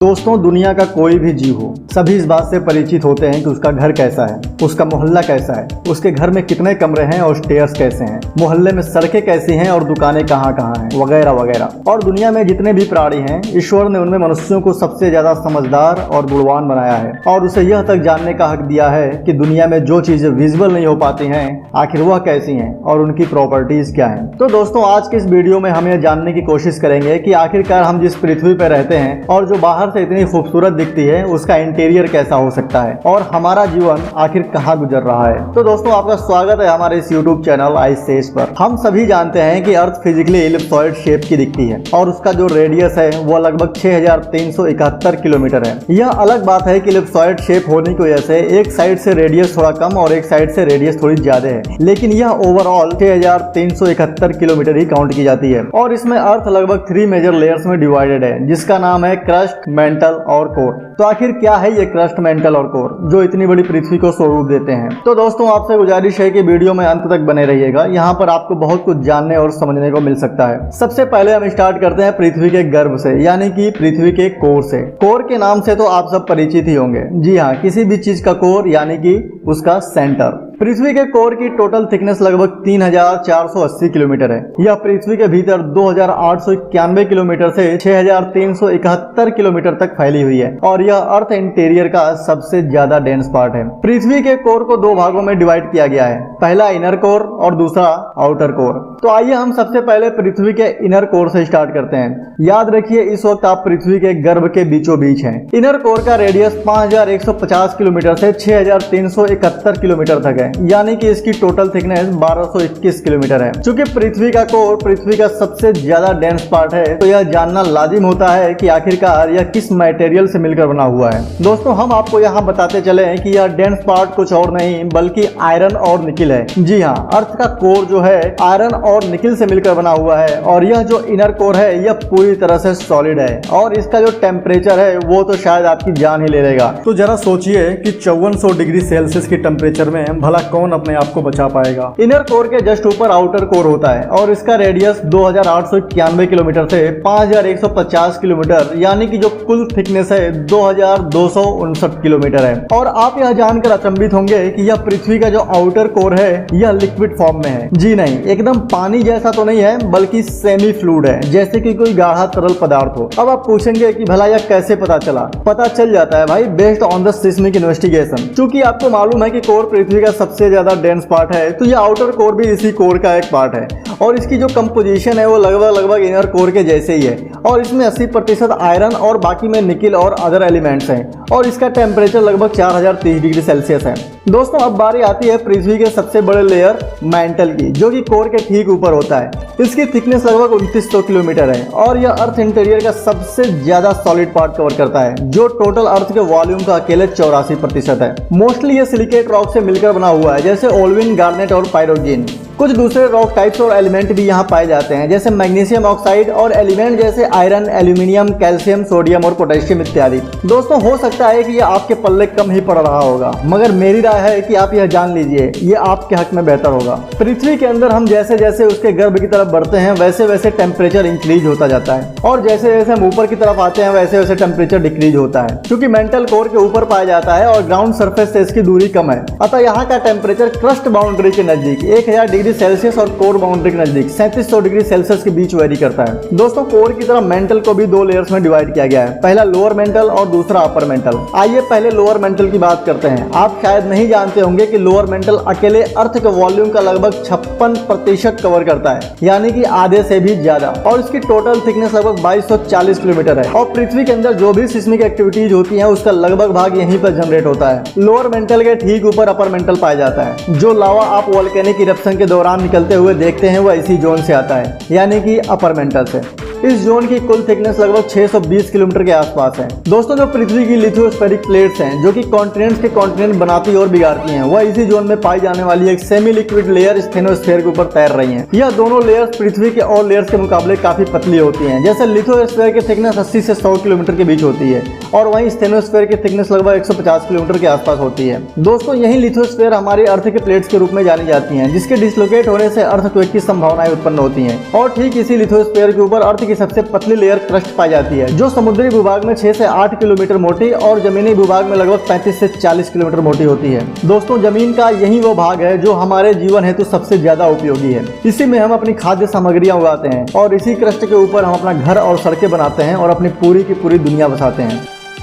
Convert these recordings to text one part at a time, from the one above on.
दोस्तों, दुनिया का कोई भी जीव हो, सभी इस बात से परिचित होते हैं कि उसका घर कैसा है, उसका मोहल्ला कैसा है, उसके घर में कितने कमरे हैं और स्टेयर्स कैसे हैं, मोहल्ले में सड़कें कैसी हैं और दुकानें कहाँ कहाँ हैं, वगैरह वगैरह। और दुनिया में जितने भी प्राणी हैं, ईश्वर ने उनमें मनुष्यों को सबसे ज्यादा समझदार और गुणवान बनाया है और उसे यह तक जानने का हक दिया है कि दुनिया में जो चीजें विजिबल नहीं हो पाती हैं, आखिर वह कैसी हैं और उनकी प्रॉपर्टीज क्या हैं। तो दोस्तों, आज के इस वीडियो में हम यह जानने की कोशिश करेंगे कि आखिरकार हम जिस पृथ्वी पर रहते हैं और जो बाहर से इतनी खूबसूरत दिखती है, उसका इंटीरियर कैसा हो सकता है और हमारा जीवन आखिर कहाँ गुजर रहा है। तो दोस्तों, आपका स्वागत है हमारे इस यूट्यूब चैनल आइसेज पर। हम सभी जानते हैं कि अर्थ फिजिकली इलिप्सॉइड शेप की दिखती है और उसका जो रेडियस है वो लगभग 6371 किलोमीटर है। यह अलग बात है कि इलिप्सॉइड शेप होने की वजह से एक साइड से रेडियस थोड़ा कम और एक साइड से रेडियस थोड़ी ज्यादा है, लेकिन यह ओवरऑल 6371 किलोमीटर ही काउंट की जाती है। और इसमें अर्थ लगभग 3 मेजर लेयर्स में डिवाइडेड है, जिसका नाम है क्रस्ट, मेंटल और कोर। तो आखिर क्या है ये क्रस्ट, मेंटल और कोर जो इतनी बड़ी पृथ्वी को स्वरूप देते हैं। तो दोस्तों, आपसे गुजारिश है कि वीडियो में अंत तक बने रहिएगा, यहाँ पर आपको बहुत कुछ जानने और समझने को मिल सकता है। सबसे पहले हम स्टार्ट करते हैं पृथ्वी के गर्भ से, यानी कि पृथ्वी के कोर से। कोर के नाम से तो आप सब परिचित ही होंगे। जी हाँ, किसी भी चीज का कोर यानी कि उसका सेंटर। पृथ्वी के कोर की टोटल थिकनेस लगभग 3480 किलोमीटर है। यह पृथ्वी के भीतर 2891 किलोमीटर से 6371 किलोमीटर तक फैली हुई है और यह अर्थ इंटीरियर का सबसे ज्यादा डेंस पार्ट है। पृथ्वी के कोर को 2 भागों में डिवाइड किया गया है, पहला इनर कोर और दूसरा आउटर कोर। तो आइए हम सबसे पहले पृथ्वी के इनर कोर से स्टार्ट करते हैं। याद रखिए, इस वक्त आप पृथ्वी के गर्भ के बीचों बीच हैं। इनर कोर का रेडियस 5150 किलोमीटर से 6371 किलोमीटर तक है, यानी कि इसकी टोटल थिकनेस 1221 किलोमीटर है। चूंकि पृथ्वी का कोर पृथ्वी का सबसे ज्यादा डेंस पार्ट है, तो यह जानना लाजिम होता है कि आखिरकार यह किस मटेरियल से मिलकर बना हुआ है। दोस्तों, हम आपको यहाँ बताते चले कि यह डेंस पार्ट कुछ और नहीं बल्कि आयरन और निकिल है। जी हाँ, अर्थ का कोर जो है आयरन और निकिल से मिलकर बना हुआ है और यह जो इनर कोर है यह पूरी तरह से सॉलिड है और इसका जो टेम्परेचर है वो तो शायद आपकी जान ही ले लेगा। तो जरा सोचिए कि 5400 डिग्री सेल्सियस की टेम्परेचर में भला कौन अपने आप को बचा पाएगा। इनर कोर के जस्ट ऊपर आउटर कोर होता है और इसका रेडियस 2891 किलोमीटर से 5150 किलोमीटर, यानी कि जो कुल थिकनेस है 2259 किलोमीटर है। और आप यह जानकर अचंभित होंगे कि यह पृथ्वी का जो आउटर कोर है यह लिक्विड फॉर्म में है। जी नहीं, एकदम पानी जैसा तो नहीं है बल्कि सेमी फ्लूइड है, जैसे कि कोई गाढ़ा तरल पदार्थ हो। अब आप पूछेंगे कि भला यह कैसे पता चला। पता चल जाता है भाई, based on the seismic investigation. चूंकि आपको मालूम है कि कोर पृथ्वी का सबसे ज्यादा डेंस पार्ट है, तो यह आउटर कोर भी इसी कोर का एक पार्ट है और इसकी जो कंपोजिशन है वो लगभग इनर कोर के जैसे ही है और इसमें 80% आयरन और बाकी में निकिल और अदर एलिमेंट्स हैं और इसका टेम्परेचर लगभग 4030 डिग्री सेल्सियस है। दोस्तों, अब बारी आती है पृथ्वी के सबसे बड़े लेयर मेंटल की, जो कि कोर के ठीक ऊपर होता है। इसकी थिकनेस लगभग 2900 किलोमीटर है और यह अर्थ इंटीरियर का सबसे ज्यादा सॉलिड पार्ट कवर करता है, जो टोटल अर्थ के वॉल्यूम का अकेले 84% है। मोस्टली यह सिलिकेट रॉक से मिलकर बना हुआ है, जैसे ओल्विन, गार्नेट और पायरोजीन। कुछ दूसरे रॉक टाइप्स और एलिमेंट भी यहाँ पाए जाते हैं, जैसे मैग्नीशियम ऑक्साइड और एलिमेंट जैसे आयरन, एल्यूमिनियम, कैल्शियम, सोडियम और पोटेशियम इत्यादि। दोस्तों, हो सकता है कि यह आपके पल्ले कम ही पड़ रहा होगा, मगर मेरी राय है कि आप यह जान लीजिए, ये आपके हक में बेहतर होगा। पृथ्वी के अंदर हम जैसे जैसे उसके गर्भ की तरफ बढ़ते हैं वैसे वैसे टेम्परेचर इंक्रीज होता जाता है और जैसे जैसे हम ऊपर की तरफ आते हैं वैसे वैसे टेम्परेचर डिक्रीज होता है। क्योंकि मेंटल कोर के ऊपर पाया जाता है और ग्राउंड सरफेस से इसकी दूरी कम है, अतः यहाँ का टेम्परेचर क्रस्ट बाउंड्री के नजदीक 1000 डिग्री सेल्सियस और कोर बाउंड्री के नजदीक 3700 डिग्री सेल्सियस के बीच वेरी करता है। दोस्तों, कोर की तरह मेंटल को भी 2 लेयर्स में डिवाइड किया गया है, पहला लोअर मेंटल और दूसरा अपर मेंटल। आइए पहले लोअर मेंटल की बात करते हैं। आप शायद नहीं जानते होंगे कि लोअर मेंटल अकेले अर्थ के वॉल्यूम का लगभग 56% कवर करता है, यानी कि आधे से भी ज्यादा, और इसकी टोटल थिकनेस लगभग 2240 किलोमीटर है। और पृथ्वी के अंदर जो भी सिस्मिक एक्टिविटीज होती है उसका लगभग भाग यहीं पर जनरेट होता है। लोअर मेंटल के ठीक ऊपर अपर मेंटल पाया जाता है। जो लावा आप वोल्केनिक इरप्शन के दौरान निकलते हुए देखते हैं वह इसी जोन से आता है, यानी कि अपर मेंटल से। इस जोन की कुल थिकनेस लगभग 620 किलोमीटर के आसपास है। दोस्तों, जो पृथ्वी की लिथोस्फेरिक प्लेट्स हैं, जो कि कॉन्टिनेंट्स के कॉन्टिनेंट बनाती और बिगाड़ती हैं, वह इसी जोन में पाई जाने वाली एक सेमी लिक्विड लेयर स्टेनोस्फेयर के ऊपर तैर रही हैं। यह दोनों लेयर्स पृथ्वी के और लेयर्स के मुकाबले काफी पतली होती हैं। जैसे लिथोस्फेयर की थिकनेस 80 से 100 किलोमीटर के बीच होती है और वहीं स्टेनोस्फेयर की थिकनेस लगभग 150 किलोमीटर के आसपास होती है। दोस्तों, यही लिथोस्फेयर हमारे अर्थ के प्लेट्स के रूप में जानी जाती हैं, जिसके डिसलोकेट होने से अर्थक्वेक की संभावनाएं उत्पन्न होती हैं। और ठीक इसी लिथोस्फेयर के ऊपर अर्थ की सबसे पतली लेयर क्रस्ट पाई जाती है, जो समुद्री भूभाग में 6 से 8 किलोमीटर मोटी और जमीनी भूभाग में लगभग 35 से 40 किलोमीटर मोटी होती है। दोस्तों, जमीन का यही वो भाग है जो हमारे जीवन हेतु सबसे ज्यादा उपयोगी है। इसी में हम अपनी खाद्य सामग्रियां उगाते हैं और इसी क्रस्ट के ऊपर हम अपना घर और सड़कें बनाते हैं और अपनी पूरी की पूरी दुनिया बसाते हैं।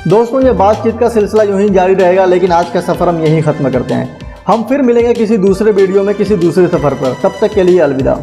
दोस्तों, ये बातचीत का सिलसिला यूं ही जारी रहेगा, लेकिन आज का सफर हम यहीं खत्म करते हैं। हम फिर मिलेंगे किसी दूसरे वीडियो में किसी दूसरे सफर पर। तब तक के लिए अलविदा।